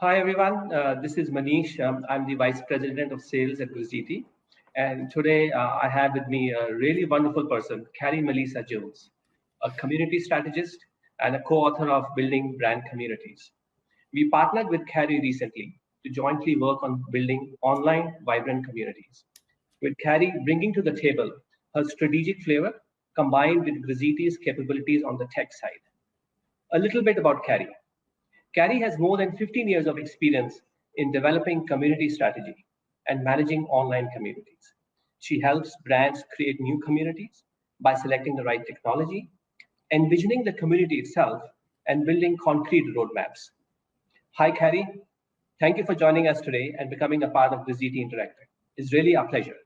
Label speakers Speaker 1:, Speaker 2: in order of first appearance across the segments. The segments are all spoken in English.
Speaker 1: Hi, everyone. This is Manish. I'm the Vice President of Sales at Grizzly. And today I have with me a really wonderful person, Carrie Melissa Jones, a community strategist and a co-author of Building Brand Communities. We partnered with Carrie recently to jointly work on building online vibrant communities. With Carrie bringing to the table her strategic flavor combined with Grizzly's capabilities on the tech side. A little bit about Carrie. Carrie has more than 15 years of experience in developing community strategy and managing online communities. She helps brands create new communities by selecting the right technology, envisioning the community itself, and building concrete roadmaps. Hi, Carrie. Thank you for joining us today and becoming a part of Grizzly Interactive. It's really a pleasure.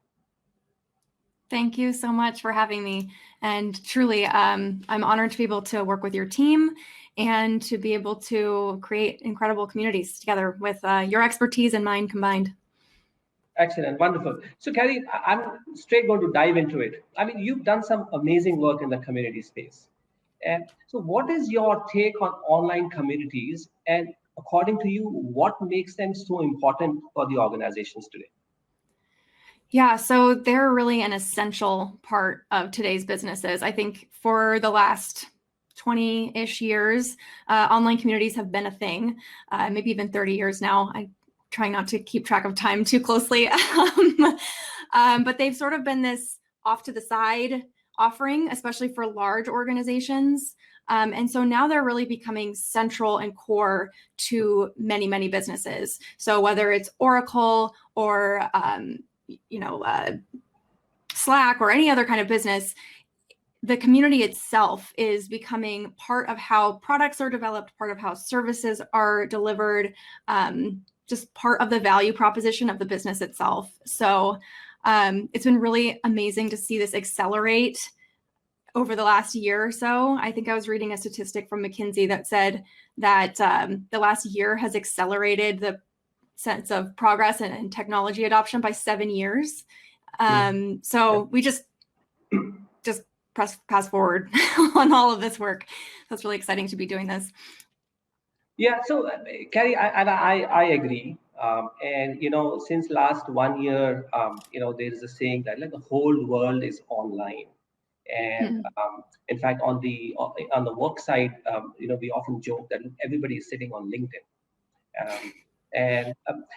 Speaker 2: Thank you so much for having me. And truly, I'm honored to be able to work with your team and to be able to create incredible communities together with your expertise and mine combined.
Speaker 1: Excellent, wonderful. So, Carrie, I'm straight going to dive into it. I mean, you've done some amazing work in the community space. And so, what is your take on online communities? And according to you, what makes them so important for the organizations today?
Speaker 2: Yeah, so they're really an essential part of today's businesses. I think for the last 20-ish years, online communities have been a thing, maybe even 30 years now. I'm trying not to keep track of time too closely. But they've sort of been this off to the side offering, especially for large organizations. And so now they're really becoming central and core to many, many businesses. So whether it's Oracle or Slack or any other kind of business, the community itself is becoming part of how products are developed, part of how services are delivered, just part of the value proposition of the business itself. So it's been really amazing to see this accelerate over the last year or so. I think I was reading a statistic from McKinsey that said that the last year has accelerated the sense of progress and technology adoption by 7 years. So we just pass forward on all of this work. That's really exciting to be doing this.
Speaker 1: Yeah, so Carrie, I agree. And since last 1 year, there is a saying that like the whole world is online. And in fact, on the work side, we often joke that everybody is sitting on LinkedIn.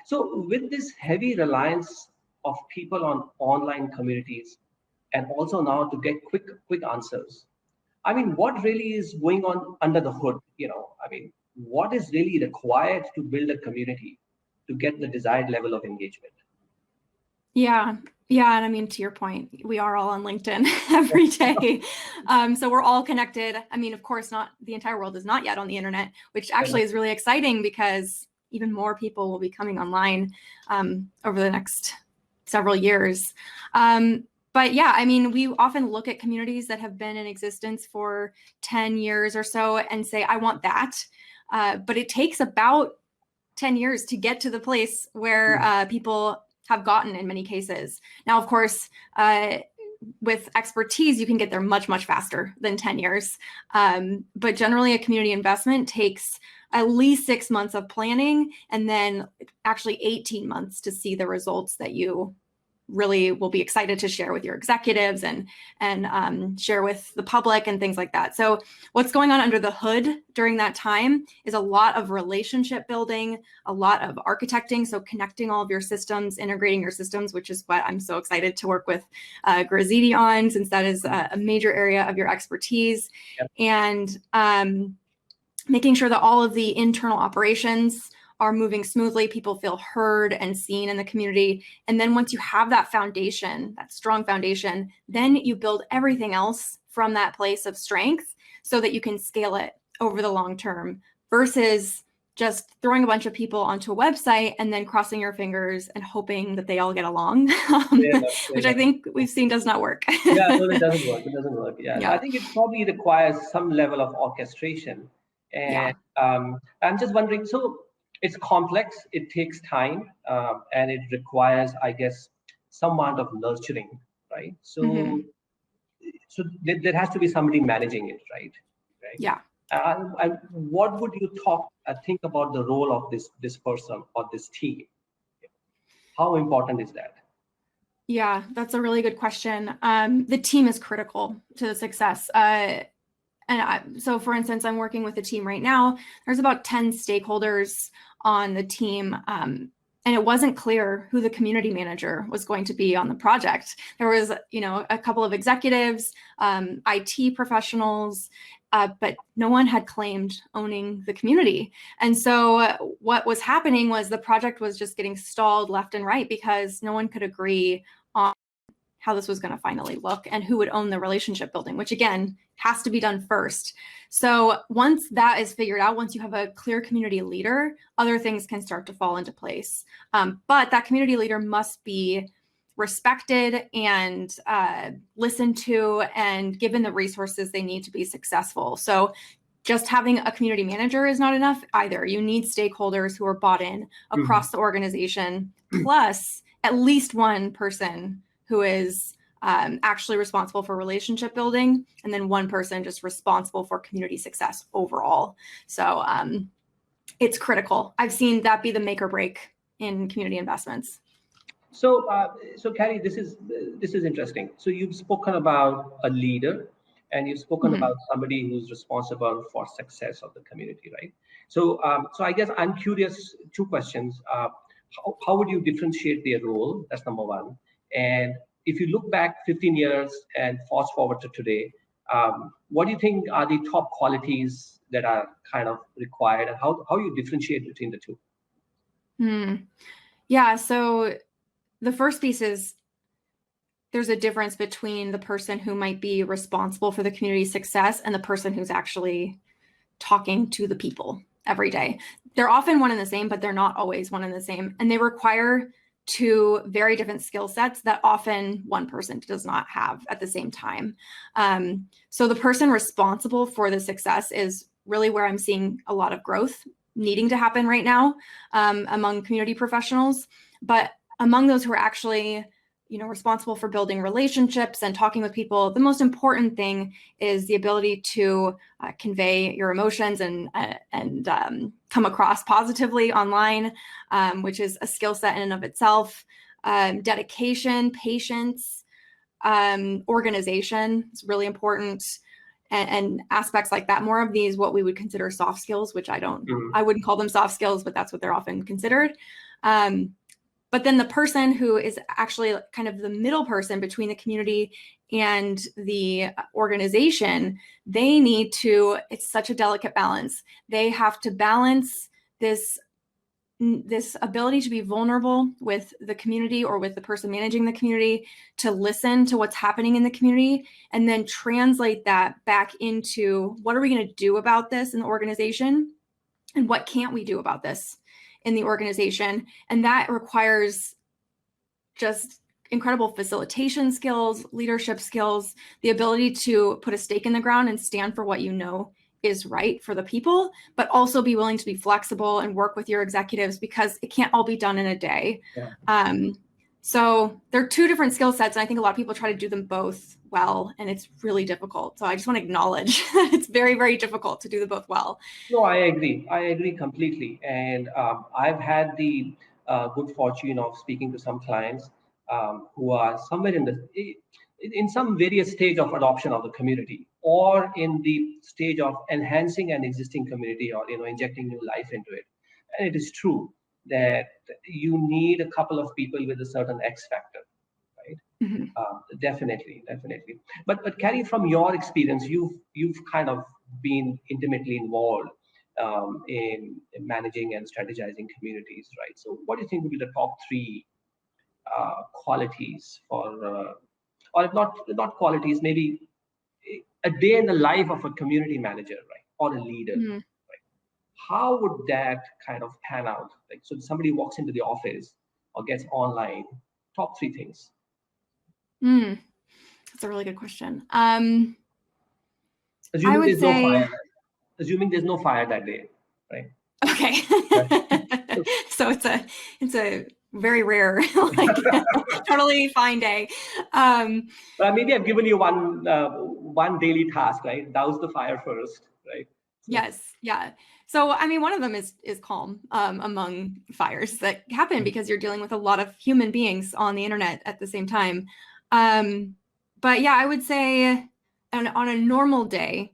Speaker 1: So with this heavy reliance of people on online communities, and also now to get quick answers, I mean, what really is going on under the hood? I mean, what is really required to build a community to get the desired level of engagement?
Speaker 2: Yeah. And I mean, to your point, we are all on LinkedIn every day. So we're all connected. I mean, of course, not the entire world is not yet on the internet, which actually is really exciting because even more people will be coming online over the next several years. But yeah, I mean, we often look at communities that have been in existence for 10 years or so and say, I want that. But it takes about 10 years to get to the place where people have gotten in many cases. Now, of course, with expertise, you can get there much, much faster than 10 years. But generally, a community investment takes at least 6 months of planning and then actually 18 months to see the results that you really will be excited to share with your executives and share with the public and things like that. So what's going on under the hood during that time is a lot of relationship building, a lot of architecting. So connecting all of your systems, integrating your systems, which is what I'm so excited to work with Grizzly on, since that is a major area of your expertise. Yep. And making sure that all of the internal operations are moving smoothly, people feel heard and seen in the community. And then once you have that foundation, that strong foundation, then you build everything else from that place of strength so that you can scale it over the long term versus just throwing a bunch of people onto a website and then crossing your fingers and hoping that they all get along, which I think we've seen does not work.
Speaker 1: Yeah, no, it doesn't work. It doesn't work. Yeah. I think it probably requires some level of orchestration. And I'm just wondering, so it's complex, it takes time, and it requires, I guess, some amount of nurturing, right? So, so there has to be somebody managing it, right?
Speaker 2: Yeah.
Speaker 1: And what would you think about the role of this person or this team? How important is that?
Speaker 2: Yeah, that's a really good question. The team is critical to the success. So for instance, I'm working with a team right now. There's about 10 stakeholders on the team. And it wasn't clear who the community manager was going to be on the project. There was, a couple of executives, IT professionals, but no one had claimed owning the community. And so what was happening was the project was just getting stalled left and right because no one could agree on how this was going to finally look and who would own the relationship building, which again has to be done first. So once that is figured out, once you have a clear community leader, other things can start to fall into place. But that community leader must be respected and listened to and given the resources they need to be successful. So just having a community manager is not enough either. You need stakeholders who are bought in across the organization, plus at least one person who is actually responsible for relationship building, and then one person just responsible for community success overall. So it's critical. I've seen that be the make or break in community investments.
Speaker 1: So, Carrie, this is interesting. So you've spoken about a leader, and you've spoken about somebody who's responsible for success of the community, right? So, I guess I'm curious. Two questions. How would you differentiate their role? That's number one. And if you look back 15 years and fast forward to today, what do you think are the top qualities that are kind of required, and how you differentiate between the two?
Speaker 2: Yeah, so the first piece is there's a difference between the person who might be responsible for the community's success and the person who's actually talking to the people every day. They're often one and the same, but they're not always one and the same. And they require two very different skill sets that often one person does not have at the same time. So the person responsible for the success is really where I'm seeing a lot of growth needing to happen right now among community professionals. But among those who are actually, responsible for building relationships and talking with people, the most important thing is the ability to convey your emotions and come across positively online, which is a skill set in and of itself. Dedication, patience, organization is really important, and aspects like that. More of these, what we would consider soft skills, which I wouldn't call them soft skills, but that's what they're often considered. But then the person who is actually kind of the middle person between the community and the organization, they need to, it's such a delicate balance. They have to balance this ability to be vulnerable with the community or with the person managing the community, to listen to what's happening in the community, and then translate that back into what are we going to do about this in the organization, and what can't we do about this in the organization. And that requires just incredible facilitation skills, leadership skills, the ability to put a stake in the ground and stand for what you know is right for the people, but also be willing to be flexible and work with your executives, because it can't all be done in a day. Yeah. So they're two different skill sets, and I think a lot of people try to do them both well, and it's really difficult. So I just want to acknowledge that it's very, very difficult to do them both well.
Speaker 1: No, I agree completely. And I've had the good fortune of speaking to some clients who are somewhere in some various stage of adoption of the community, or in the stage of enhancing an existing community, or injecting new life into it. And it is true that you need a couple of people with a certain X factor, right? Definitely. But Carrie, from your experience, you've kind of been intimately involved in managing and strategizing communities, right? So what do you think would be the top three qualities for, or if not qualities, maybe a day in the life of a community manager, right, or a leader? How would that kind of pan out? Like, so somebody walks into the office or gets online, top three things.
Speaker 2: That's a really good question.
Speaker 1: Assuming there's no fire that day, right?
Speaker 2: Okay. So it's a very rare, totally fine day.
Speaker 1: But maybe I've given you one daily task, right? Douse the fire first, right? So,
Speaker 2: Yes, yeah. So, I mean, one of them is calm among fires that happen because you're dealing with a lot of human beings on the internet at the same time. But yeah, I would say on a normal day,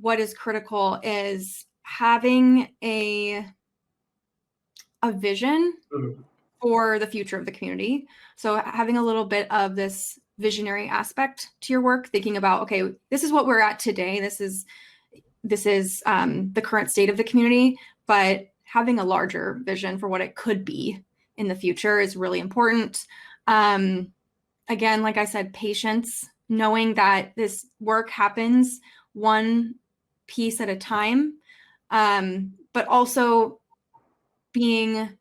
Speaker 2: what is critical is having a vision
Speaker 1: mhm,
Speaker 2: for the future of the community. So having a little bit of this visionary aspect to your work, thinking about, okay, this is what we're at today. This is the current state of the community, but having a larger vision for what it could be in the future is really important. Again, like I said, patience, knowing that this work happens one piece at a time, but also being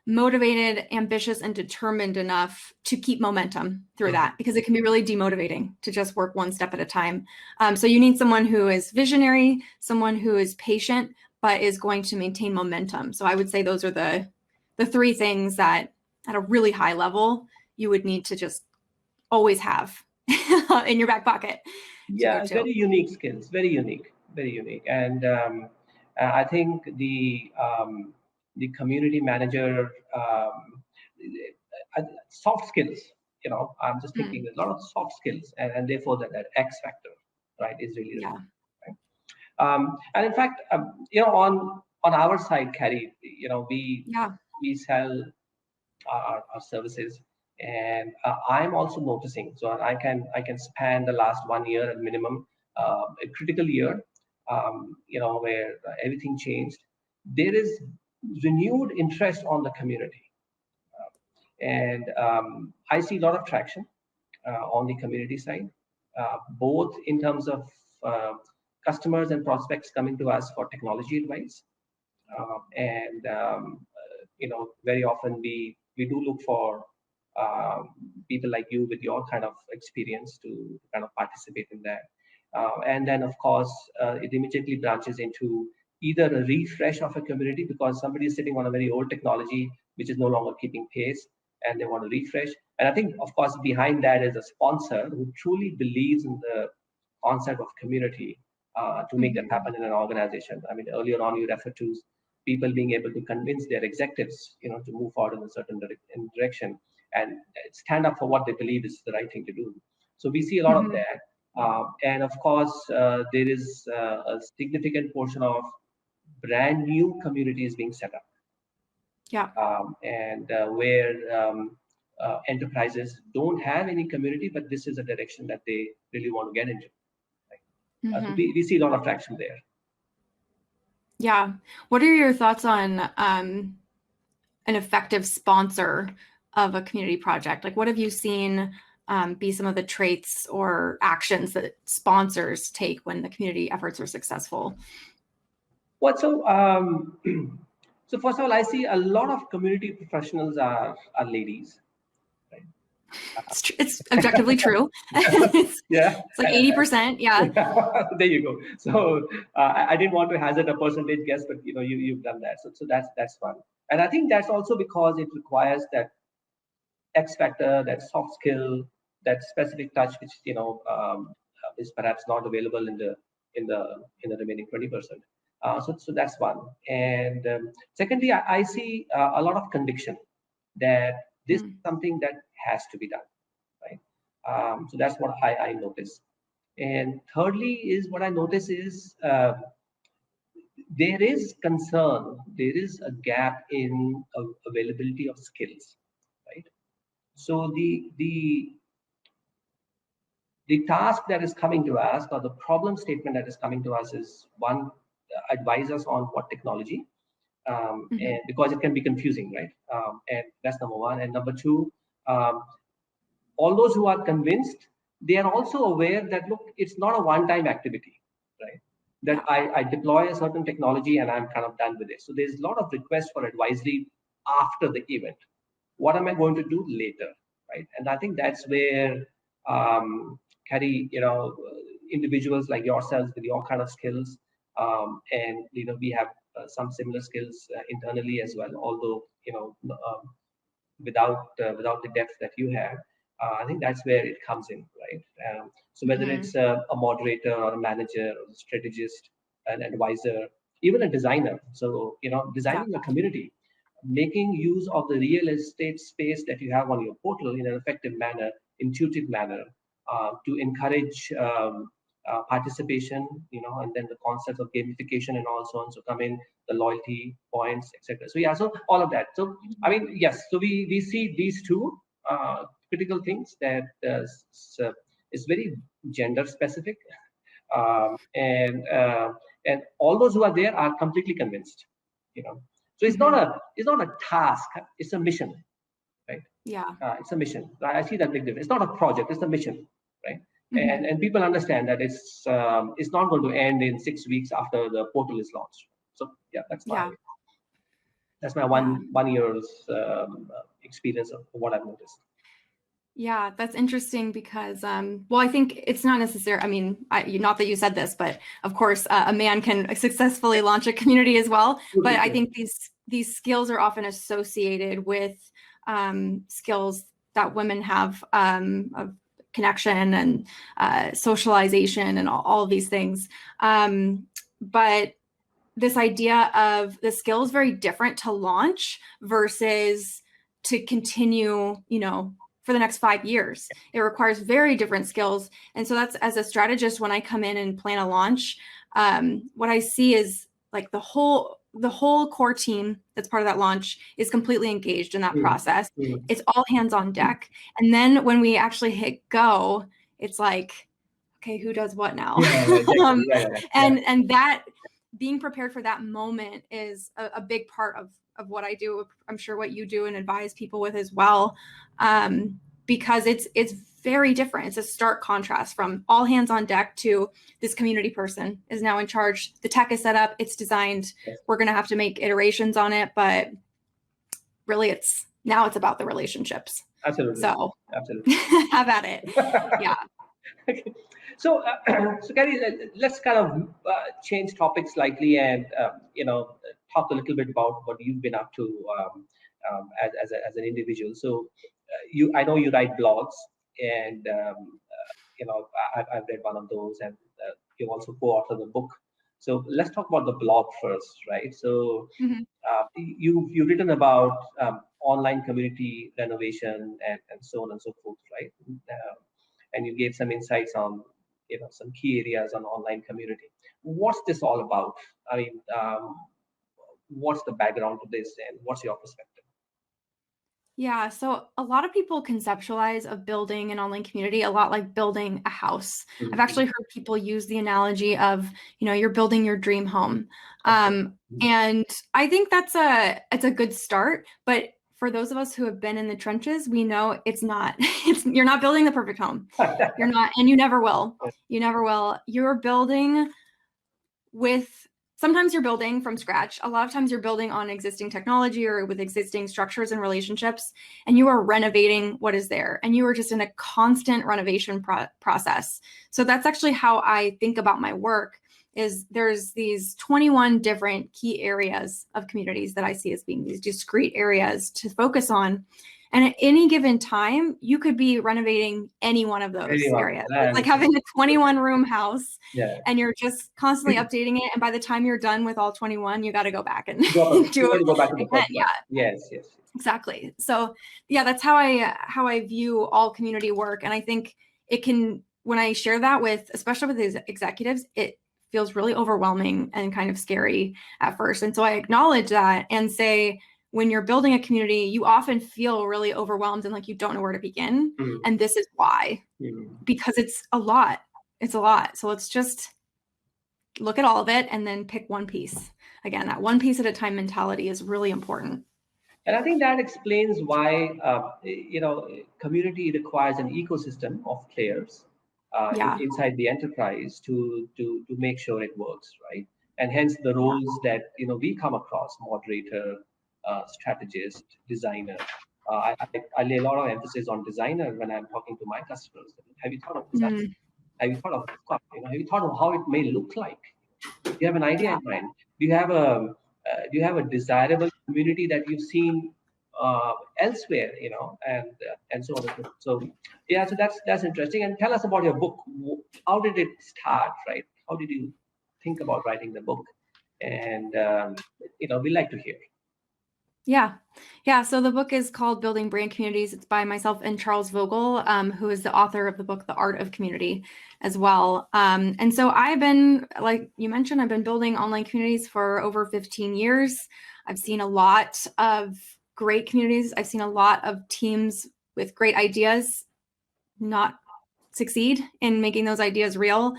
Speaker 2: motivated, ambitious, and determined enough to keep momentum through that, because it can be really demotivating to just work one step at a time. So you need someone who is visionary, someone who is patient, but is going to maintain momentum. So I would say those are the three things that at a really high level you would need to just always have in your back pocket to go
Speaker 1: yeah,
Speaker 2: to.
Speaker 1: very unique skills, very unique. And I think the community manager, soft skills, I'm just thinking
Speaker 2: Mm,
Speaker 1: a lot of soft skills, and therefore that X factor, right, is really
Speaker 2: yeah.
Speaker 1: required. Right? And in fact, on our side, Carrie,
Speaker 2: Yeah.
Speaker 1: we sell our services, and I'm also noticing. So I can span the last 1 year at minimum, a critical year, where everything changed. There is renewed interest on the community, and I see a lot of traction on the community side, both in terms of uh, customers and prospects coming to us for technology advice, and very often we do look for people like you with your kind of experience to kind of participate in that. And then, of course, it immediately branches into either a refresh of a community because somebody is sitting on a very old technology which is no longer keeping pace, and they want to refresh. And I think, of course, behind that is a sponsor who truly believes in the concept of community to make that
Speaker 2: Mhm.
Speaker 1: happen in an organization. I mean, earlier on you referred to people being able to convince their executives, to move forward in a certain direction and stand up for what they believe is the right thing to do. So we see a lot of
Speaker 2: Mhm.
Speaker 1: that. And of course, there is a significant portion of brand new communities being set up,
Speaker 2: Yeah.
Speaker 1: and where enterprises don't have any community, but this is a direction that they really want to get into. Right? So
Speaker 2: Mhm.
Speaker 1: we see a lot of traction there.
Speaker 2: Yeah. What are your thoughts on an effective sponsor of a community project? Like, what have you seen be some of the traits or actions that sponsors take when the community efforts are successful?
Speaker 1: What so? So first of all, I see a lot of community professionals are ladies, right?
Speaker 2: It's objectively true. it's,
Speaker 1: Yeah.
Speaker 2: it's like 80%. Yeah.
Speaker 1: There you go. So I didn't want to hazard a percentage guess, but you've done that. So that's one. And I think that's also because it requires that X factor, that soft skill, that specific touch, which is perhaps not available in the remaining 20%. So that's one. And secondly, I see a lot of conviction that this is
Speaker 2: Mm.
Speaker 1: something that has to be done, right? So that's what I notice. And thirdly, is what I notice is there is concern, there is a gap in availability of skills, right? So the task that is coming to us, or the problem statement that is coming to us, is one, advise us on what technology,
Speaker 2: Mhm.
Speaker 1: and because it can be confusing, right? And that's number one. And number two, um, all those who are convinced, they are also aware that look, it's not a one-time activity, right? That
Speaker 2: Yeah.
Speaker 1: I deploy a certain technology and I'm kind of done with it. So there's a lot of requests for advisory after the event. What am I going to do later, right? And I think that's where Carrie, individuals like yourselves with your kind of skills, and we have some similar skills internally as well. Although without the depth that you have, I think that's where it comes in, right? So whether
Speaker 2: Mhm.
Speaker 1: it's a moderator or a manager or a strategist, an advisor, even a designer. So, designing a community, making use of the real estate space that you have on your portal in an effective manner, intuitive manner, to encourage participation, and then the concepts of gamification and all so on. So come in the loyalty points, etc. So yeah, so all of that. So I mean, yes. So we see these two critical things that is very gender specific, and all those who are there are completely convinced. So it's not a task; it's a mission, right?
Speaker 2: Yeah.
Speaker 1: It's a mission. I see that big difference. It's not a project; it's a mission, right? And people understand that it's not going to end in 6 weeks after the portal is launched. So yeah, that's my one year's experience of what I've noticed.
Speaker 2: Yeah, that's interesting because, well, I think it's not necessary. I mean, not that you said this, but of course, a man can successfully launch a community as well. But I think these skills are often associated with skills that women have of connection and socialization and all of these things. But this idea of the skill is very different to launch versus to continue, for the next 5 years. It requires very different skills. And so that's, as a strategist, when I come in and plan a launch, what I see is like the whole core team that's part of that launch is completely engaged in that process. It's all hands on deck. And then when we actually hit go, it's like, okay, who does what now? And that being prepared for that moment is a big part of what I do. I'm sure what you do and advise people with as well, because it's very different. It's a stark contrast from all hands on deck to this community person is now in charge. The tech is set up, it's designed. We're going to have to make iterations on it, but really it's about the relationships.
Speaker 1: Absolutely.
Speaker 2: So
Speaker 1: absolutely.
Speaker 2: Have at it. Yeah.
Speaker 1: Okay. So Carrie, let's kind of change topics slightly and talk a little bit about what you've been up to as an individual. So I know you write blogs, and I've read one of those, and you also co-authored the book. So let's talk about the blog first, right? So you've written about online community renovation and so on and so forth, right? And you gave some insights on some key areas on online community. What's this all about? I mean, what's the background to this, and what's your perspective?
Speaker 2: Yeah, so a lot of people conceptualize of building an online community a lot like building a house. I've actually heard people use the analogy of, you're building your dream home. And I think it's a good start, but for those of us who have been in the trenches, we know it's not. You're not building the perfect home. You're not, and you never will. You never will. You're building sometimes you're building from scratch. A lot of times you're building on existing technology or with existing structures and relationships, and you are renovating what is there. And you are just in a constant renovation process. So that's actually how I think about my work. Is there's these 21 different key areas of communities that I see as being these discrete areas to focus on. And at any given time, you could be renovating any one of those areas. It's like having a 21 room house, and you're just constantly updating it. And by the time you're done with all 21, you got to go back and
Speaker 1: do it.
Speaker 2: Yeah.
Speaker 1: Yes.
Speaker 2: Exactly. So yeah, that's how I view all community work. And I think it can, when I share that especially with these executives, it feels really overwhelming and kind of scary at first. And so I acknowledge that and say, when you're building a community, you often feel really overwhelmed and like you don't know where to begin. And this is why, because it's a lot. It's a lot. So let's just look at all of it and then pick one piece. Again, that one piece at a time mentality is really important.
Speaker 1: And I think that explains why, community requires an ecosystem of players inside the enterprise to make sure it works, right? And hence the roles that, we come across: moderator, strategist, designer. I lay a lot of emphasis on designer when I'm talking to my customers. Have you thought of design? Have you thought of have you thought of how it may look like? Do you have an idea in mind? Do you have a desirable community that you've seen elsewhere? And so on. So that's interesting. And tell us about your book. How did it start? Right? How did you think about writing the book, and we like to hear.
Speaker 2: Yeah. Yeah. So the book is called Building Brand Communities. It's by myself and Charles Vogel, who is the author of the book, The Art of Community, as well. And so I've been, like you mentioned, I've been building online communities for over 15 years. I've seen a lot of great communities. I've seen a lot of teams with great ideas not succeed in making those ideas real.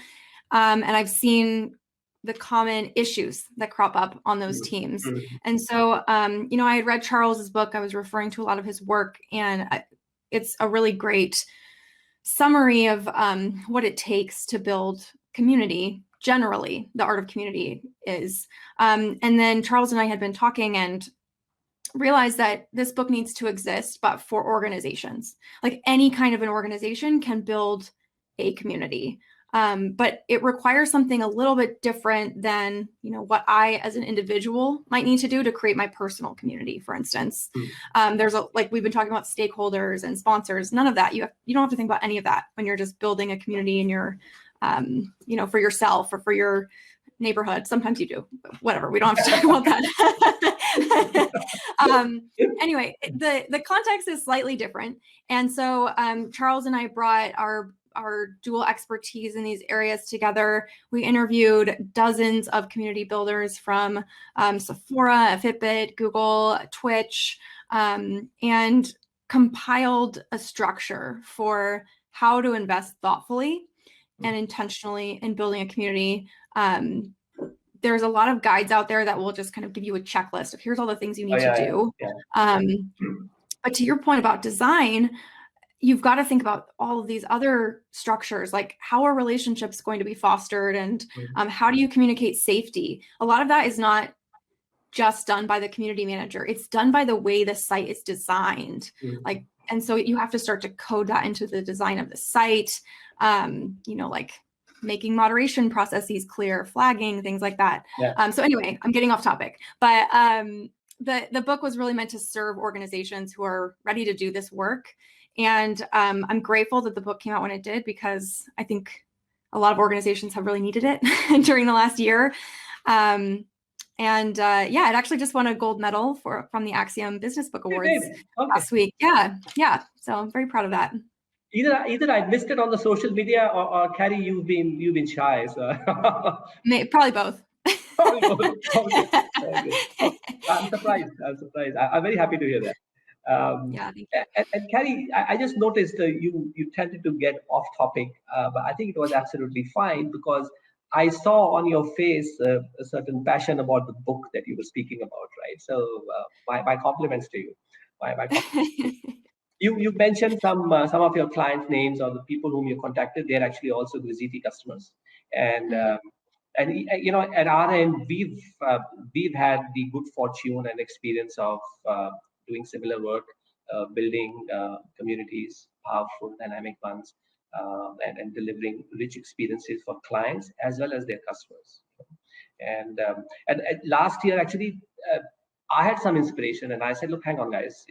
Speaker 2: And I've seen the common issues that crop up on those teams. And so, I had read Charles's book. I was referring to a lot of his work, and it's a really great summary of what it takes to build community. Generally, the art of community is. And then Charles and I had been talking and realized that this book needs to exist, but for organizations. Like any kind of an organization can build a community. But it requires something a little bit different than, what I as an individual might need to do to create my personal community, for instance. There's like we've been talking about stakeholders and sponsors, none of that. You don't have to think about any of that when you're just building a community in your, for yourself or for your neighborhood. Sometimes you do, but whatever. We don't have to talk about that. Anyway, the context is slightly different. And so Charles and I brought our dual expertise in these areas together. We interviewed dozens of community builders from Sephora, Fitbit, Google, Twitch, and compiled a structure for how to invest thoughtfully and intentionally in building a community. There's a lot of guides out there that will just kind of give you a checklist of here's all the things you need to do. Yeah. But to your point about design, you've got to think about all of these other structures, like how are relationships going to be fostered, and how do you communicate safety? A lot of that is not just done by the community manager. It's done by the way the site is designed. And so you have to start to code that into the design of the site, like making moderation processes clear, flagging, things like that. Yeah. So anyway, I'm getting off topic, but the book was really meant to serve organizations who are ready to do this work. And I'm grateful that the book came out when it did, because I think a lot of organizations have really needed it during the last year. It actually just won a gold medal from the Axiom Business Book Awards last week. Yeah. So I'm very proud of that.
Speaker 1: Either I missed it on the social media, or Carrie, you've been shy. So
Speaker 2: probably both.
Speaker 1: Probably both. Okay. I'm surprised. I'm very happy to hear that. Thank you. And Carrie, I just noticed you tended to get off topic, but I think it was absolutely fine, because I saw on your face a certain passion about the book that you were speaking about, right? So my compliments to you. My compliments. You mentioned some of your client names or the people whom you contacted. They're actually also Grizziti customers, and at our end, we've had the good fortune and experience of doing similar work, building communities, powerful, dynamic ones, and delivering rich experiences for clients as well as their customers. And last year, actually, I had some inspiration, and I said, look, hang on, guys,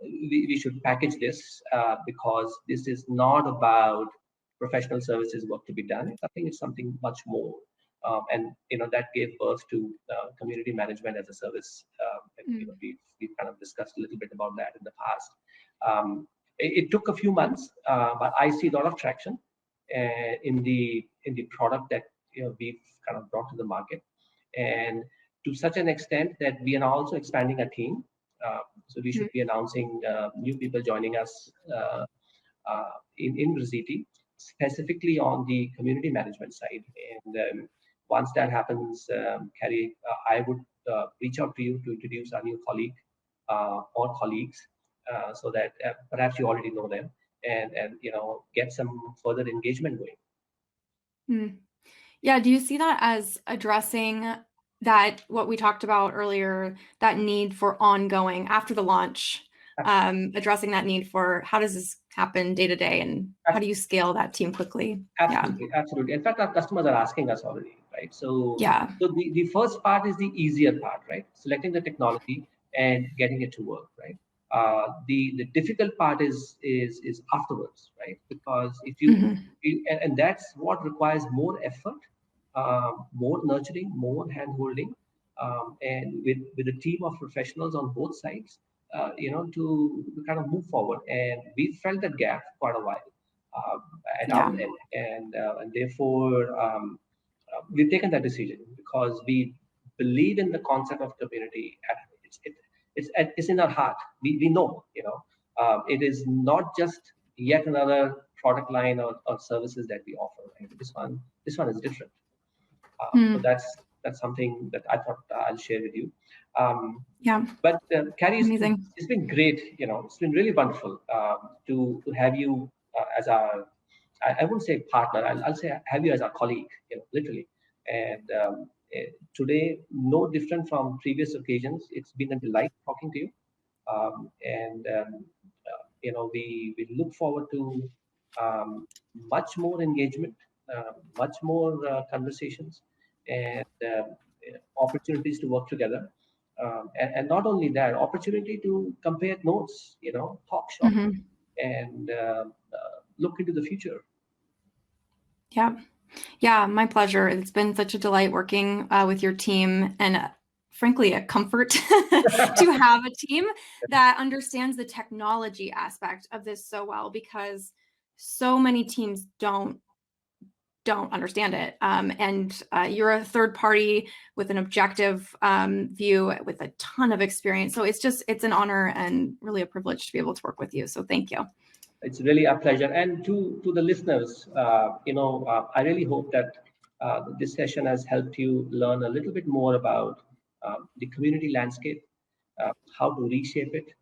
Speaker 1: we should package this because this is not about professional services work to be done. I think it's something much more. And that gave birth to community management as a service. We've kind of discussed a little bit about that in the past. It took a few months, but I see a lot of traction in the product that we've kind of brought to the market, and to such an extent that we are now also expanding our team. So we should be announcing new people joining us in Grizziti, specifically on the community management side. And once that happens, Carrie, I would reach out to you to introduce our new colleague or colleagues, so that perhaps you already know them, and get some further engagement going.
Speaker 2: Yeah, do you see that as addressing that, what we talked about earlier, that need for ongoing after the launch, addressing that need for how does this happen day to day, and how do you scale that team quickly?
Speaker 1: Absolutely. In fact, our customers are asking us already, right? So so the first part is the easier part, right? Selecting the technology and getting it to work, right? The difficult part is afterwards, right? Because if you and that's what requires more effort more nurturing, more hand-holding, and with a team of professionals on both sides, to kind of move forward. And we felt that gap for quite a while at our
Speaker 2: Yeah.
Speaker 1: end, and therefore we've taken that decision because we believe in the concept of community. It's in our heart. We know, it is not just yet another product line or services that we offer. Right? This one is different. So
Speaker 2: Hmm.
Speaker 1: that's something that I thought I'll share with you. Um,
Speaker 2: Yeah.
Speaker 1: but Carrie,
Speaker 2: Amazing.
Speaker 1: it's been great. It's been really wonderful to have you as our, I won't say partner. I'll say have you as our colleague. Literally. And today, no different from previous occasions. It's been a delight talking to you. We look forward to much more engagement, much more conversations, and opportunities to work together. And not only that, opportunity to compare notes, talk shop,
Speaker 2: Hmm.
Speaker 1: and look into the future.
Speaker 2: Yeah. Yeah, my pleasure. It's been such a delight working with your team, and frankly, a comfort to have a team that understands the technology aspect of this so well, because so many teams don't understand it. And you're a third party with an objective view with a ton of experience. So it's an honor and really a privilege to be able to work with you. So thank you.
Speaker 1: It's really a pleasure. And to the listeners, I really hope that this session has helped you learn a little bit more about the community landscape, how to reshape it,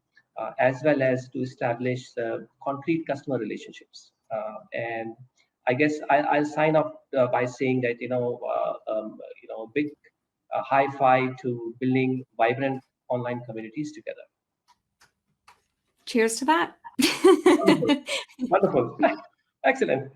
Speaker 1: as well as to establish concrete customer relationships. And I guess I'll sign off by saying that big high five to building vibrant online communities together.
Speaker 2: Cheers to that.
Speaker 1: Wonderful. Wonderful. Excellent.